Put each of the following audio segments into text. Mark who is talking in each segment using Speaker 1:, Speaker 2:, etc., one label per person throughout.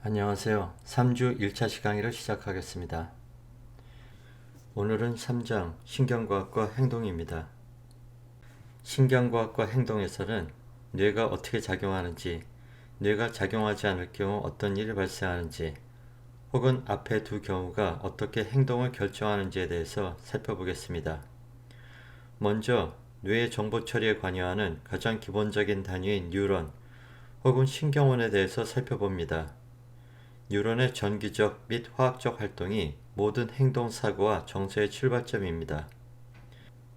Speaker 1: 안녕하세요. 3주 1차 강의를 시작하겠습니다. 오늘은 3장 신경과학과 행동입니다. 신경과학과 행동에서는 뇌가 어떻게 작용하는지, 뇌가 작용하지 않을 경우 어떤 일이 발생하는지, 혹은 앞의 두 경우가 어떻게 행동을 결정하는지에 대해서 살펴보겠습니다. 먼저 뇌의 정보 처리에 관여하는 가장 기본적인 단위인 뉴런 혹은 신경원에 대해서 살펴봅니다. 뉴런의 전기적 및 화학적 활동이 모든 행동 사고와 정서의 출발점입니다.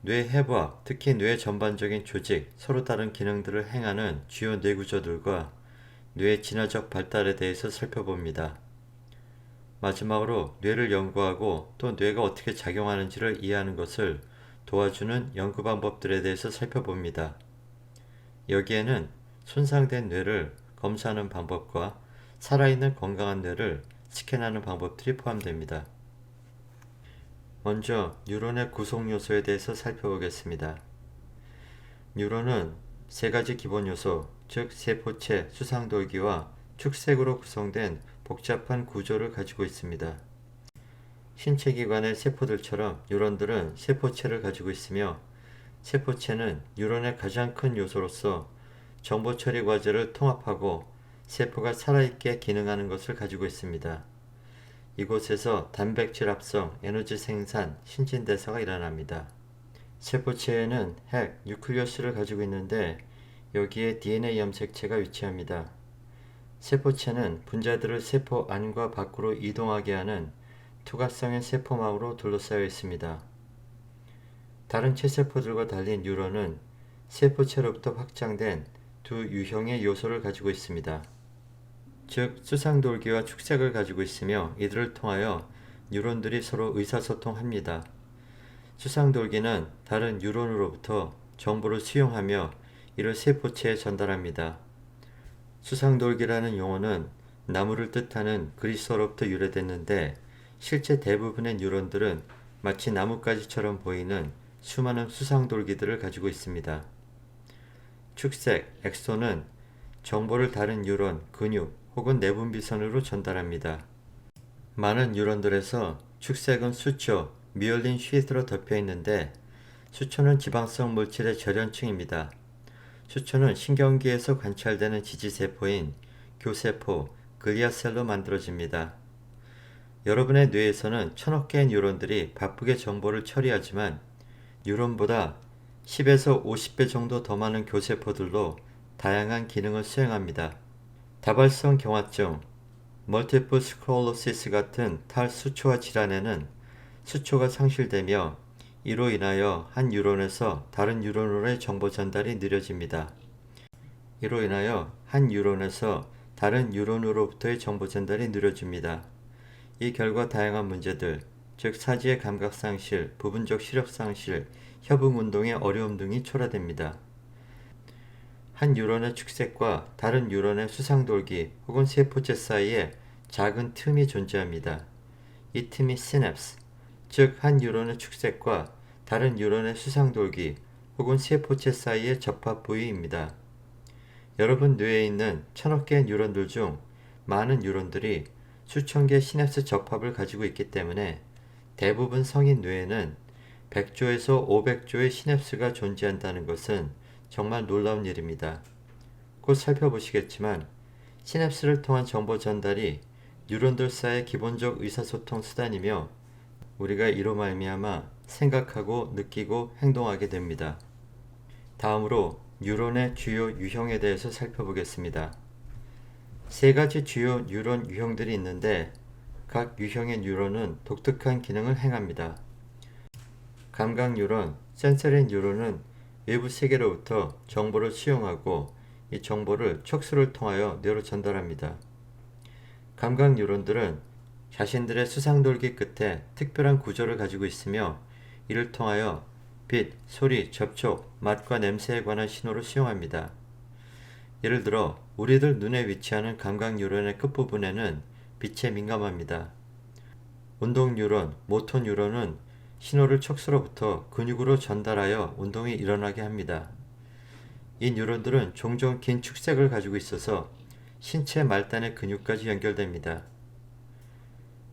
Speaker 1: 뇌 해부학, 특히 뇌 전반적인 조직, 서로 다른 기능들을 행하는 주요 뇌구조들과 뇌의 진화적 발달에 대해서 살펴봅니다. 마지막으로 뇌를 연구하고 또 뇌가 어떻게 작용하는지를 이해하는 것을 도와주는 연구 방법들에 대해서 살펴봅니다. 여기에는 손상된 뇌를 검사하는 방법과 살아있는 건강한 뇌를 스캔하는 방법들이 포함됩니다. 먼저 뉴런의 구성 요소에 대해서 살펴보겠습니다. 뉴런은 세 가지 기본 요소, 즉 세포체, 수상돌기와 축색으로 구성된 복잡한 구조를 가지고 있습니다. 신체기관의 세포들처럼 뉴런들은 세포체를 가지고 있으며 세포체는 뉴런의 가장 큰 요소로서 정보 처리 과제를 통합하고 세포가 살아있게 기능하는 것을 가지고 있습니다. 이곳에서 단백질 합성, 에너지 생산, 신진대사가 일어납니다. 세포체에는 핵, 뉴클리어스를 가지고 있는데 여기에 DNA 염색체가 위치합니다. 세포체는 분자들을 세포 안과 밖으로 이동하게 하는 투과성의 세포망으로 둘러싸여 있습니다. 다른 체세포들과 달리 뉴런은 세포체로부터 확장된 두 유형의 요소를 가지고 있습니다. 즉 수상돌기와 축색을 가지고 있으며 이들을 통하여 뉴런들이 서로 의사소통합니다. 수상돌기는 다른 뉴런으로부터 정보를 수용하며 이를 세포체에 전달합니다. 수상돌기라는 용어는 나무를 뜻하는 그리스어로부터 유래됐는데 실제 대부분의 뉴런들은 마치 나뭇가지처럼 보이는 수많은 수상돌기들을 가지고 있습니다. 축색, 엑소는 정보를 다른 뉴런, 근육 혹은 내분비선으로 전달합니다. 많은 뉴런들에서 축색은 수초, 미올린 시트로 덮여 있는데 수초는 지방성 물질의 절연층입니다. 수초는 신경계에서 관찰되는 지지세포인 교세포, 글리아셀로 만들어집니다. 여러분의 뇌에서는 1000억 개의 뉴런들이 바쁘게 정보를 처리하지만 뉴런보다 10에서 50배 정도 더 많은 교세포들로 다양한 기능을 수행합니다. 다발성 경화증, 멀티플 스클로시스 같은 탈수초화 질환에는 수초가 상실되며 이로 인하여 한 뉴런에서 다른 뉴런으로의 정보 전달이 느려집니다. 이로 인하여 한 뉴런에서 다른 뉴런으로부터의 정보 전달이 느려집니다. 이 결과 다양한 문제들, 즉 사지의 감각 상실, 부분적 시력 상실, 협응 운동의 어려움 등이 초래됩니다. 한 뉴런의 축색과 다른 뉴런의 수상돌기 혹은 세포체 사이에 작은 틈이 존재합니다. 이 틈이 시냅스, 즉 한 뉴런의 축색과 다른 뉴런의 수상돌기 혹은 세포체 사이의 접합 부위입니다. 여러분 뇌에 있는 1000억 개의 뉴런들 중 많은 뉴런들이 수천 개의 시냅스 접합을 가지고 있기 때문에 대부분 성인 뇌에는 100조에서 500조의 시냅스가 존재한다는 것은 정말 놀라운 일입니다. 곧 살펴보시겠지만 시냅스를 통한 정보 전달이 뉴런들 사이의 기본적 의사소통 수단이며 우리가 이로 말미암아 생각하고 느끼고 행동하게 됩니다. 다음으로 뉴런의 주요 유형에 대해서 살펴보겠습니다. 세 가지 주요 뉴런 유형들이 있는데 각 유형의 뉴런은 독특한 기능을 행합니다. 감각 뉴런, 센서리 뉴런은 외부 세계로부터 정보를 수용하고 이 정보를 촉수를 통하여 뇌로 전달합니다. 감각 뉴런들은 자신들의 수상돌기 끝에 특별한 구조를 가지고 있으며 이를 통하여 빛, 소리, 접촉, 맛과 냄새에 관한 신호를 수용합니다. 예를 들어 우리들 눈에 위치하는 감각 뉴런의 끝부분에는 빛에 민감합니다. 운동 뉴런, 모터 뉴런은 신호를 촉수로부터 근육으로 전달하여 운동이 일어나게 합니다. 이 뉴런들은 종종 긴 축색을 가지고 있어서 신체 말단의 근육까지 연결됩니다.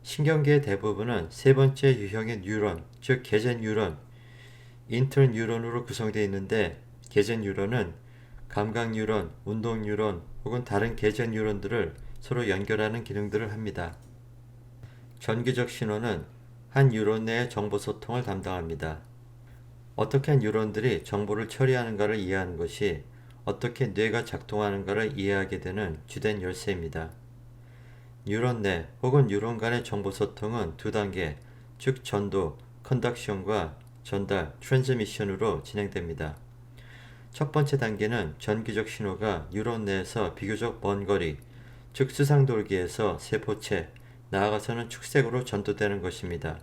Speaker 1: 신경계의 대부분은 세 번째 유형의 뉴런, 즉 계제 뉴런, 인터뉴런으로 구성되어 있는데 계제 뉴런은 감각 뉴런, 운동 뉴런 혹은 다른 계제 뉴런들을 서로 연결하는 기능들을 합니다. 전기적 신호는 한 뉴런 내의 정보 소통을 담당합니다. 어떻게 뉴런들이 정보를 처리하는가를 이해하는 것이 어떻게 뇌가 작동하는가를 이해하게 되는 주된 열쇠입니다. 뉴런 내 혹은 뉴런 간의 정보 소통은 두 단계, 즉 전도, 컨덕션과 전달, 트랜스미션으로 진행됩니다. 첫 번째 단계는 전기적 신호가 뉴런 내에서 비교적 먼 거리, 즉 수상돌기에서 세포체, 나아가서는 축색으로 전도되는 것입니다.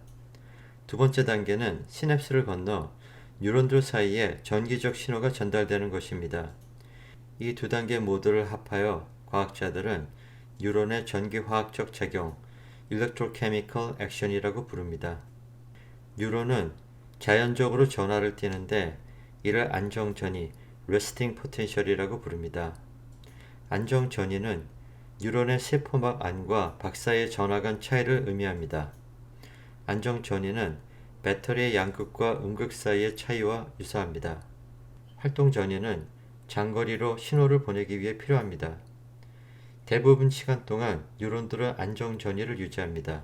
Speaker 1: 두 번째 단계는 시냅스를 건너 뉴런들 사이에 전기적 신호가 전달되는 것입니다. 이 두 단계 모두를 합하여 과학자들은 뉴런의 전기화학적 작용, Electrochemical Action이라고 부릅니다. 뉴런은 자연적으로 전하를 띠는데 이를 안정전이, Resting Potential이라고 부릅니다. 안정전이는 뉴런의 세포막 안과 밖 사이의 전하 간 차이를 의미합니다. 안정전이는 배터리의 양극과 음극 사이의 차이와 유사합니다. 활동전이는 장거리로 신호를 보내기 위해 필요합니다. 대부분 시간 동안 뉴런들은 안정전이를 유지합니다.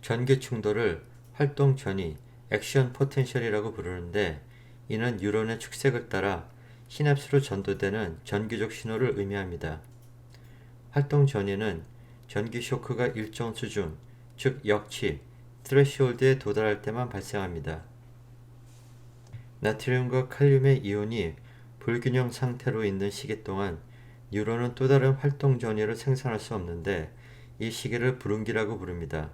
Speaker 1: 전기 충돌을 활동전이, 액션 포텐셜이라고 부르는데 이는 뉴런의 축색을 따라 시냅스로 전도되는 전기적 신호를 의미합니다. 활동 전이는 전기 쇼크가 일정 수준, 즉 역치, 스레시홀드에 도달할 때만 발생합니다. 나트륨과 칼륨의 이온이 불균형 상태로 있는 시기 동안 뉴런은 또 다른 활동 전이를 생산할 수 없는데 이 시기를 불운기라고 부릅니다.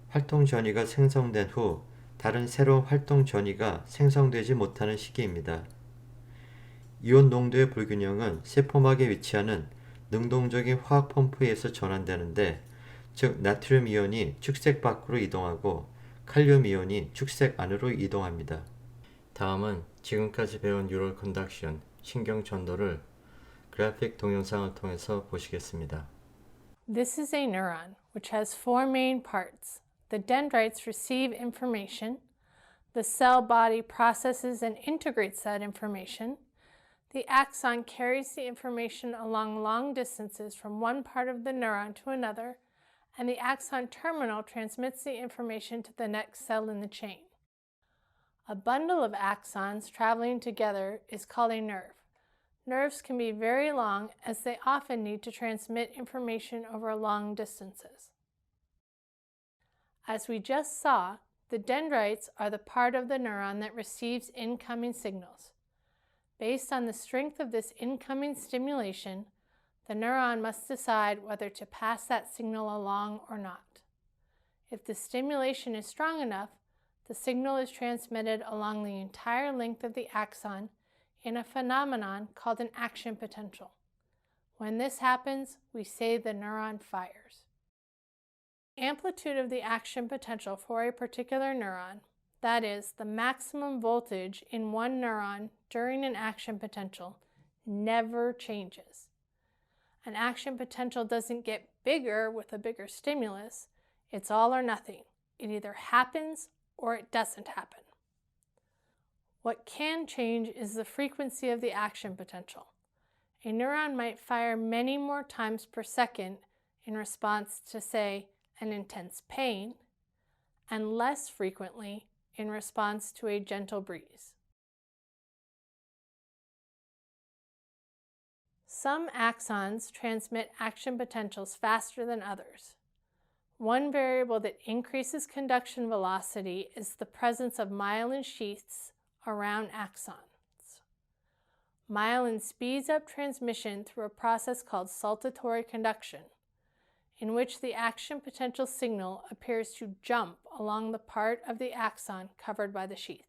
Speaker 1: 활동 전이가 생성된 후 다른 새로운 활동 전이가 생성되지 못하는 시기입니다. 이온 농도의 불균형은 세포막에 위치하는 능동적인 화학 펌프에 의해서 전환되는데, 즉 나트륨 이온이 축색 밖으로 이동하고 칼륨 이온이 축색 안으로 이동합니다. 다음은 지금까지 배운 뉴럴 컨덕션, 신경 전도를 그래픽 동영상을 통해서 보시겠습니다.
Speaker 2: This is a neuron, which has four main parts. The dendrites receive information. The cell body processes and integrates that information. The axon carries the information along long distances from one part of the neuron to another, and the axon terminal transmits the information to the next cell in the chain. A bundle of axons traveling together is called a nerve. Nerves can be very long, as they often need to transmit information over long distances. As we just saw, the dendrites are the part of the neuron that receives incoming signals. Based on the strength of this incoming stimulation, the neuron must decide whether to pass that signal along or not. If the stimulation is strong enough, the signal is transmitted along the entire length of the axon in a phenomenon called an action potential. When this happens, we say the neuron fires. Amplitude of the action potential for a particular neuron, that is, the maximum voltage in one neuron during an action potential, never changes. An action potential doesn't get bigger with a bigger stimulus. It's all or nothing. It either happens or it doesn't happen. What can change is the frequency of the action potential. A neuron might fire many more times per second in response to, say, an intense pain, and less frequently in response to a gentle breeze. Some axons transmit action potentials faster than others. One variable that increases conduction velocity is the presence of myelin sheaths around axons. Myelin speeds up transmission through a process called saltatory conduction, in which the action potential signal appears to jump along the part of the axon covered by the sheath.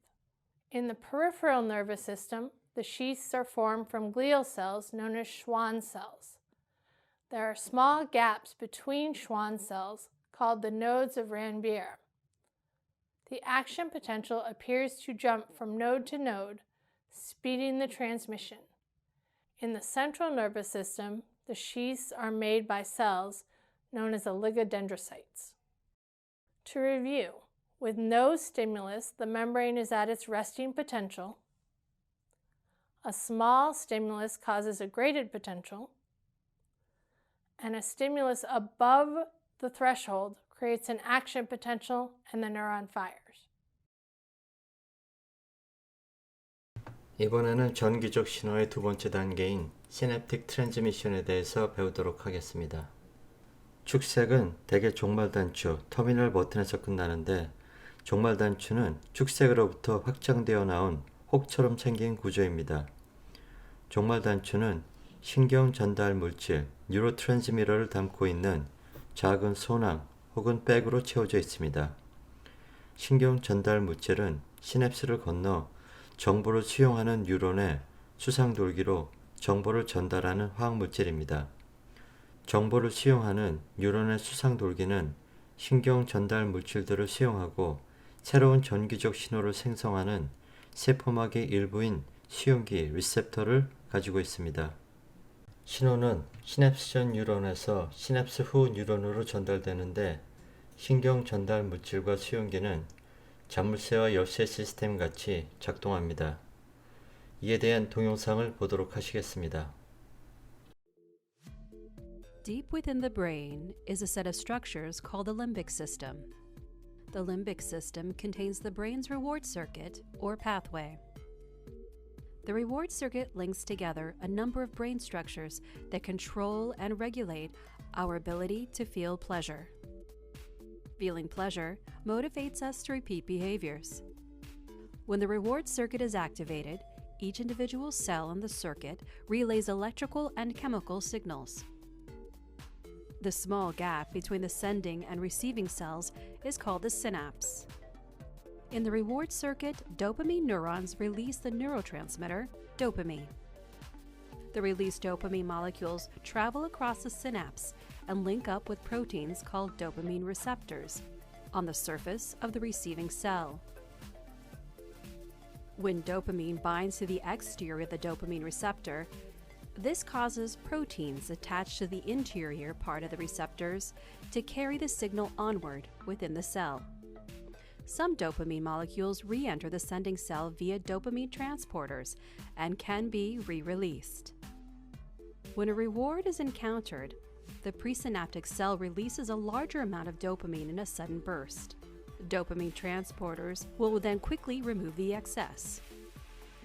Speaker 2: In the peripheral nervous system, the sheaths are formed from glial cells known as Schwann cells. There are small gaps between Schwann cells called the nodes of Ranvier. The action potential appears to jump from node to node, speeding the transmission. In the central nervous system, The sheaths are made by cells known as oligodendrocytes. To review, with no stimulus, the membrane is at its resting potential. A small stimulus causes a graded potential, and a stimulus above the threshold creates an action potential and the neuron fires.
Speaker 1: 이번에는 전기적 신호의 두 번째 단계인 시냅틱 트랜스미션에 대해서 배우도록 하겠습니다. 축색은 대개 종말단추, 터미널 버튼에서 끝나는데 종말단추는 축색으로부터 확장되어 나온 혹처럼 생긴 구조입니다. 종말단추는 신경 전달 물질, 뉴로트랜스미터를 담고 있는 작은 소낭 혹은 백으로 채워져 있습니다. 신경 전달 물질은 시냅스를 건너 정보를 수용하는 뉴런의 수상돌기로 정보를 전달하는 화학물질입니다. 정보를 수용하는 뉴런의 수상돌기는 신경 전달 물질들을 수용하고 새로운 전기적 신호를 생성하는 세포막의 일부인 수용기 리셉터를 가지고 있습니다. 신호는 시냅스 전 뉴런에서 시냅스 후 뉴런으로 전달되는데 신경 전달 물질과 수용기는 자물쇠와 열쇠 시스템 같이 작동합니다. 이에 대한 동영상을 보도록 하시겠습니다.
Speaker 3: Deep within the brain is a set of structures called the limbic system. The limbic system contains the brain's reward circuit, or pathway. The reward circuit links together a number of brain structures that control and regulate our ability to feel pleasure. Feeling pleasure motivates us to repeat behaviors. When the reward circuit is activated, each individual cell in the circuit relays electrical and chemical signals. The small gap between the sending and receiving cells is called the synapse. In the reward circuit, dopamine neurons release the neurotransmitter dopamine. The released dopamine molecules travel across the synapse and link up with proteins called dopamine receptors on the surface of the receiving cell. When dopamine binds to the exterior of the dopamine receptor, this causes proteins attached to the interior part of the receptors to carry the signal onward within the cell. Some dopamine molecules re-enter the sending cell via dopamine transporters and can be re-released. When a reward is encountered, the presynaptic cell releases a larger amount of dopamine in a sudden burst. Dopamine transporters will then quickly remove the excess.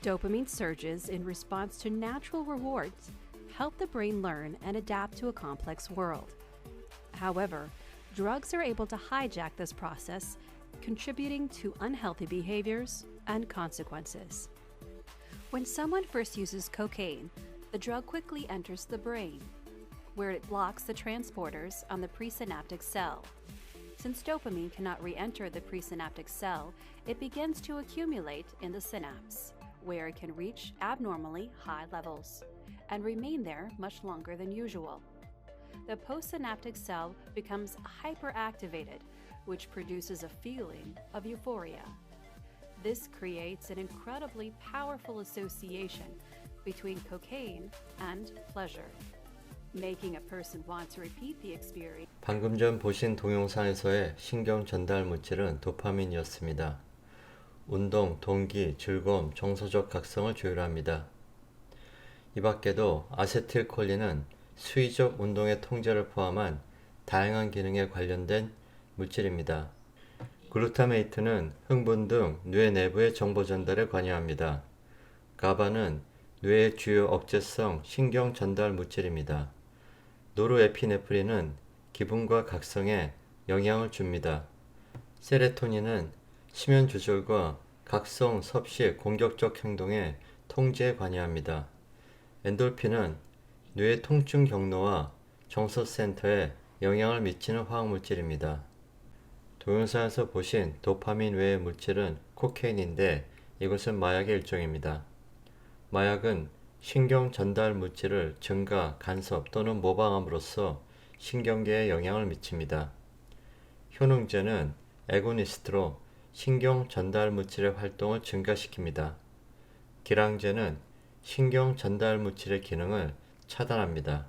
Speaker 3: Dopamine surges in response to natural rewards help the brain learn and adapt to a complex world. However, drugs are able to hijack this process, contributing to unhealthy behaviors and consequences. When someone first uses cocaine, the drug quickly enters the brain, where it blocks the transporters on the presynaptic cell. Since dopamine cannot re-enter the presynaptic cell, it begins to accumulate in the synapse, where it can reach abnormally high levels and remain there much longer than usual. The postsynaptic cell becomes hyperactivated, which produces a feeling of euphoria. This creates an incredibly powerful association between cocaine and pleasure, making a person want to repeat the experience.
Speaker 1: 방금 전 보신 동영상에서의 신경 전달 물질은 도파민이었습니다. 운동, 동기, 즐거움, 정서적 각성을 조율합니다. 이 밖에도 아세틸콜린은 수의적 운동의 통제를 포함한 다양한 기능에 관련된 물질입니다. 글루타메이트는 흥분 등 뇌 내부의 정보 전달에 관여합니다. 가바는 뇌의 주요 억제성 신경 전달 물질입니다. 노르에피네프린은 기분과 각성에 영향을 줍니다. 세레토닌은 수면 조절과 각성, 섭식, 공격적 행동의 통제에 관여합니다. 엔돌핀은 뇌의 통증 경로와 정서센터에 영향을 미치는 화학물질입니다. 동영상에서 보신 도파민 외의 물질은 코케인인데 이것은 마약의 일종입니다. 마약은 신경 전달 물질을 증가, 간섭 또는 모방함으로써 신경계에 영향을 미칩니다. 효능제는 애고니스트로 신경 전달 물질의 활동을 증가시킵니다. 기량제는 신경 전달 물질의 기능을 차단합니다.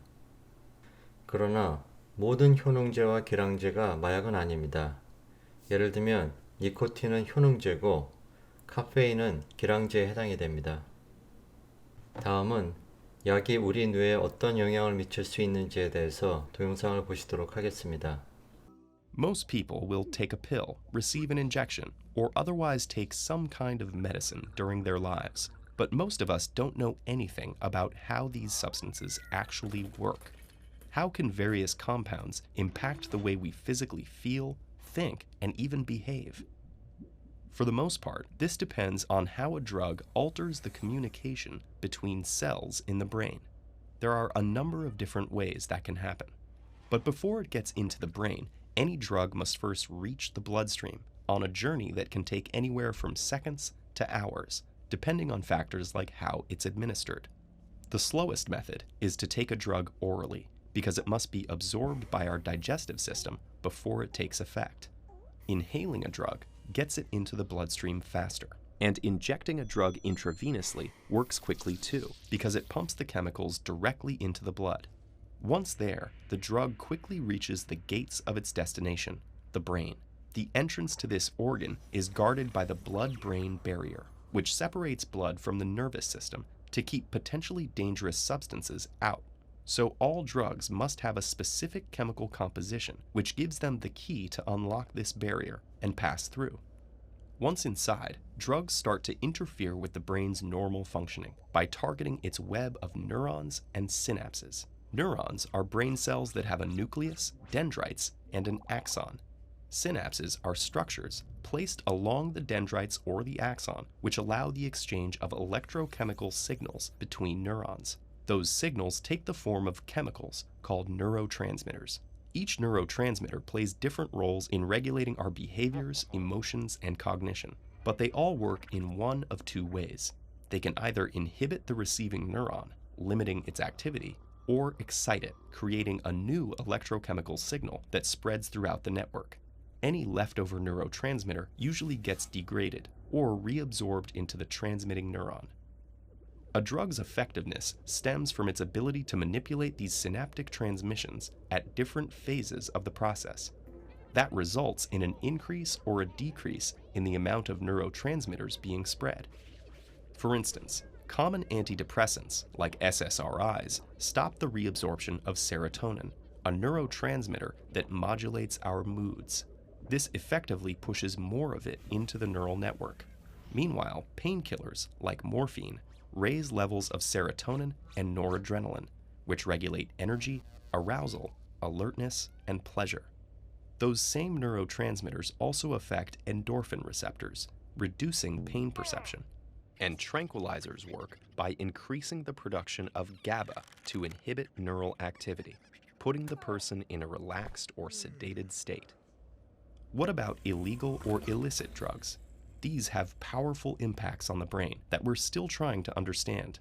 Speaker 1: 그러나 모든 효능제와 기량제가 마약은 아닙니다. 예를 들면 니코틴은 효능제고 카페인은 기량제에 해당이 됩니다. 다음은 약이 우리 뇌에 어떤 영향을 미칠 수 있는지에 대해서 동영상을 보시도록 하겠습니다.
Speaker 4: Most people will take a pill, receive an injection, or otherwise take some kind of medicine during their lives. But most of us don't know anything about how these substances actually work. How can various compounds impact the way we physically feel, think, and even behave? For the most part, this depends on how a drug alters the communication between cells in the brain. There are a number of different ways that can happen. But before it gets into the brain, any drug must first reach the bloodstream on a journey that can take anywhere from seconds to hours, depending on factors like how it's administered. The slowest method is to take a drug orally, because it must be absorbed by our digestive system before it takes effect. Inhaling a drug gets it into the bloodstream faster. And injecting a drug intravenously works quickly too, because it pumps the chemicals directly into the blood. Once there, the drug quickly reaches the gates of its destination, the brain. The entrance to this organ is guarded by the blood-brain barrier, which separates blood from the nervous system to keep potentially dangerous substances out. So all drugs must have a specific chemical composition, which gives them the key to unlock this barrier and pass through. Once inside, drugs start to interfere with the brain's normal functioning by targeting its web of neurons and synapses. Neurons are brain cells that have a nucleus, dendrites, and an axon. Synapses are structures placed along the dendrites or the axon, which allow the exchange of electrochemical signals between neurons. Those signals take the form of chemicals called neurotransmitters. Each neurotransmitter plays different roles in regulating our behaviors, emotions, and cognition, but they all work in one of two ways. They can either inhibit the receiving neuron, limiting its activity, or excite it, creating a new electrochemical signal that spreads throughout the network. Any leftover neurotransmitter usually gets degraded or reabsorbed into the transmitting neuron. A drug's effectiveness stems from its ability to manipulate these synaptic transmissions at different phases of the process. That results in an increase or a decrease in the amount of neurotransmitters being spread. For instance, common antidepressants, like SSRIs, stop the reabsorption of serotonin, a neurotransmitter that modulates our moods. This effectively pushes more of it into the neural network. Meanwhile, painkillers, like morphine, raise levels of serotonin and noradrenaline, which regulate energy, arousal, alertness, and pleasure. Those same neurotransmitters also affect endorphin receptors, reducing pain perception. And tranquilizers work by increasing the production of GABA to inhibit neural activity, putting the person in a relaxed or sedated state. What about illegal or illicit drugs? These have powerful impacts on the brain that we're still trying to understand.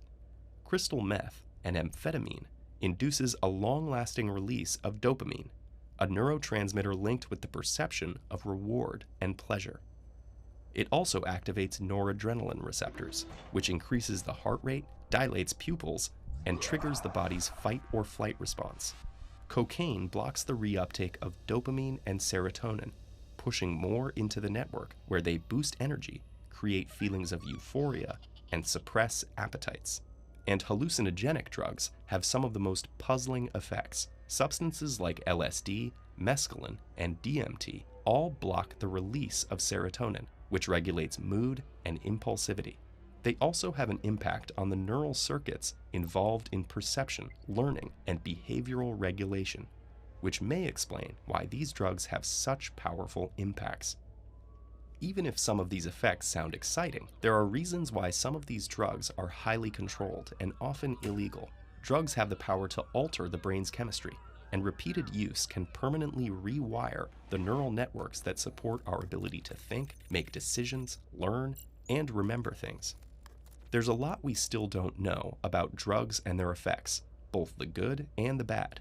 Speaker 4: Crystal meth, an amphetamine, induces a long-lasting release of dopamine, a neurotransmitter linked with the perception of reward and pleasure. It also activates noradrenaline receptors, which increases the heart rate, dilates pupils, and triggers the body's fight or flight response. Cocaine blocks the reuptake of dopamine and serotonin, pushing more into the network where they boost energy, create feelings of euphoria, and suppress appetites. And hallucinogenic drugs have some of the most puzzling effects. Substances like LSD, mescaline, and DMT all block the release of serotonin, which regulates mood and impulsivity. They also have an impact on the neural circuits involved in perception, learning, and behavioral regulation, which may explain why these drugs have such powerful impacts. Even if some of these effects sound exciting, there are reasons why some of these drugs are highly controlled and often illegal. Drugs have the power to alter the brain's chemistry, and repeated use can permanently rewire the neural networks that support our ability to think, make decisions, learn, and remember things. There's a lot we still don't know about drugs and their effects, both the good and the bad.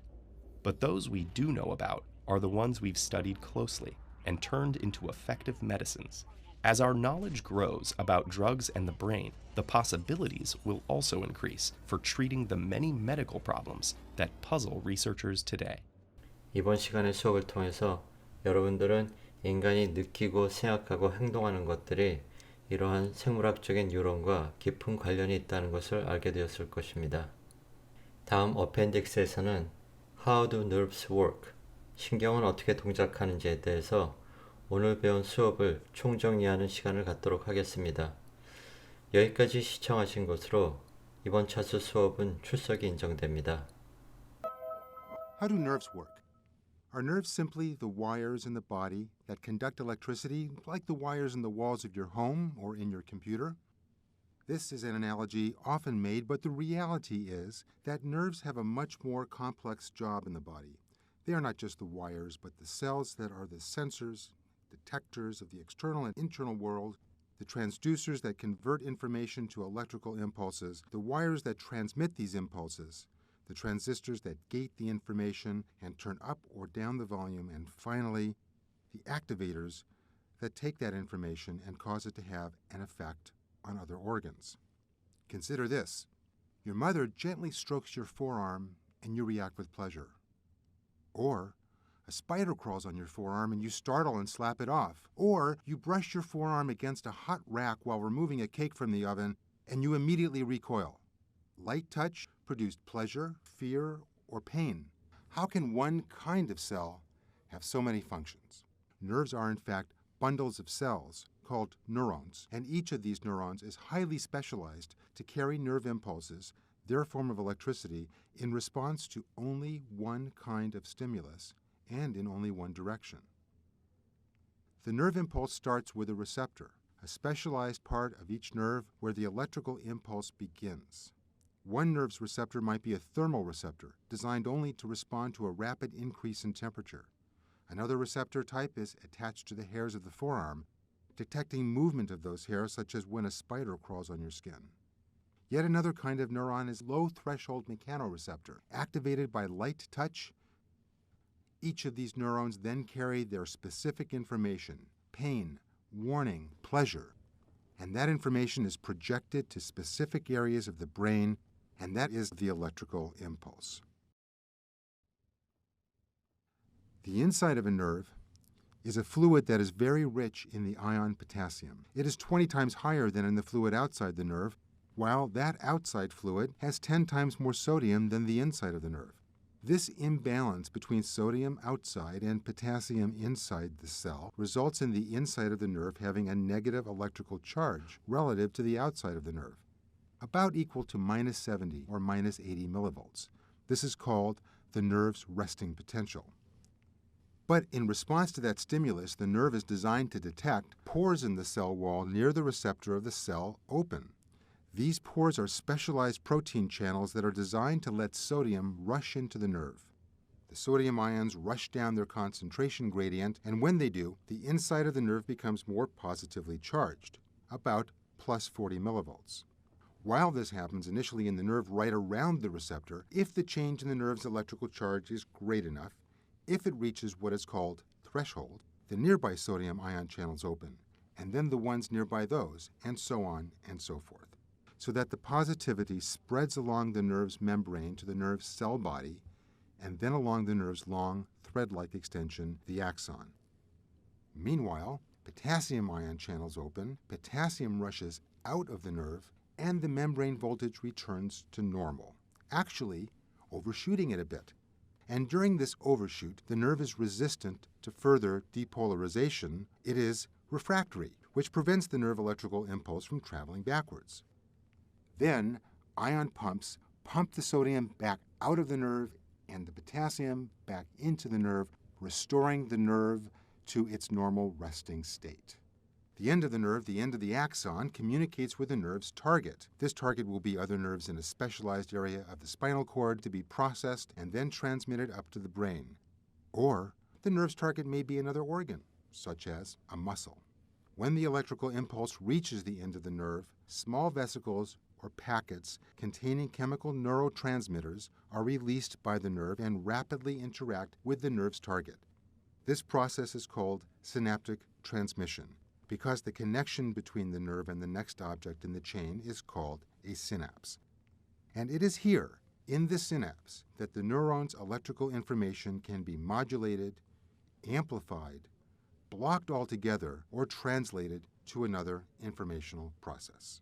Speaker 4: But those we do know about are the ones we've studied closely and turned into effective medicines. As our knowledge grows about drugs and the brain, the possibilities will also increase for treating the many medical problems that puzzle researchers today.
Speaker 1: 이번 시간의 수업을 통해서 여러분들은 인간이 느끼고 생각하고 행동하는 것들이 이러한 생물학적인 뉴런과 깊은 관련이 있다는 것을 알게 되었을 것입니다. 다음 어펜딕스에서는 How do nerves work? 신경은 어떻게 동작하는지에 대해서 오늘 배운 수업을 총정리하는 시간을 갖도록 하겠습니다. 여기까지 시청하신 것으로 이번 차수 수업은 출석이 인정됩니다.
Speaker 5: How do nerves work? Are nerves simply the wires in the body that conduct electricity like the wires in the walls of your home or in your computer? This is an analogy often made, but the reality is that nerves have a much more complex job in the body. They are not just the wires, but the cells that are the sensors, detectors of the external and internal world, the transducers that convert information to electrical impulses, the wires that transmit these impulses, the transistors that gate the information and turn up or down the volume, and finally, the activators that take that information and cause it to have an effect on other organs. Consider this. Your mother gently strokes your forearm and you react with pleasure. Or a spider crawls on your forearm and you startle and slap it off. Or you brush your forearm against a hot rack while removing a cake from the oven and you immediately recoil. Light touch produced pleasure, fear, or pain. How can one kind of cell have so many functions? Nerves are in fact bundles of cells called neurons, and each of these neurons is highly specialized to carry nerve impulses, their form of electricity, in response to only one kind of stimulus and in only one direction. The nerve impulse starts with a receptor, a specialized part of each nerve where the electrical impulse begins. One nerve's receptor might be a thermal receptor, designed only to respond to a rapid increase in temperature. Another receptor type is attached to the hairs of the forearm, detecting movement of those hairs, such as when a spider crawls on your skin. Yet another kind of neuron is low-threshold mechanoreceptor, activated by light touch. Each of these neurons then carry their specific information, pain, warning, pleasure, and that information is projected to specific areas of the brain, and that is the electrical impulse. The inside of a nerve is a fluid that is very rich in the ion potassium. It is 20 times higher than in the fluid outside the nerve, while that outside fluid has 10 times more sodium than the inside of the nerve. This imbalance between sodium outside and potassium inside the cell results in the inside of the nerve having a negative electrical charge relative to the outside of the nerve, about equal to minus 70 or minus 80 millivolts. This is called the nerve's resting potential. But in response to that stimulus, the nerve is designed to detect pores in the cell wall near the receptor of the cell open. These pores are specialized protein channels that are designed to let sodium rush into the nerve. The sodium ions rush down their concentration gradient, and when they do, the inside of the nerve becomes more positively charged, about plus 40 millivolts. While this happens initially in the nerve right around the receptor, if the change in the nerve's electrical charge is great enough, if it reaches what is called threshold, the nearby sodium ion channels open, and then the ones nearby those, and so on and so forth, so that the positivity spreads along the nerve's membrane to the nerve's cell body, and then along the nerve's long, thread-like extension, the axon. Meanwhile, potassium ion channels open, potassium rushes out of the nerve, and the membrane voltage returns to normal, actually overshooting it a bit. And during this overshoot, the nerve is resistant to further depolarization. It is refractory, which prevents the nerve electrical impulse from traveling backwards. Then, ion pumps pump the sodium back out of the nerve and the potassium back into the nerve, restoring the nerve to its normal resting state. The end of the nerve, the end of the axon, communicates with the nerve's target. This target will be other nerves in a specialized area of the spinal cord to be processed and then transmitted up to the brain. Or the nerve's target may be another organ, such as a muscle. When the electrical impulse reaches the end of the nerve, small vesicles or packets containing chemical neurotransmitters are released by the nerve and rapidly interact with the nerve's target. This process is called synaptic transmission. because the connection between the nerve and the next object in the chain is called a synapse. And it is here, in this synapse, that the neuron's electrical information can be modulated, amplified, blocked altogether, or translated to another informational process.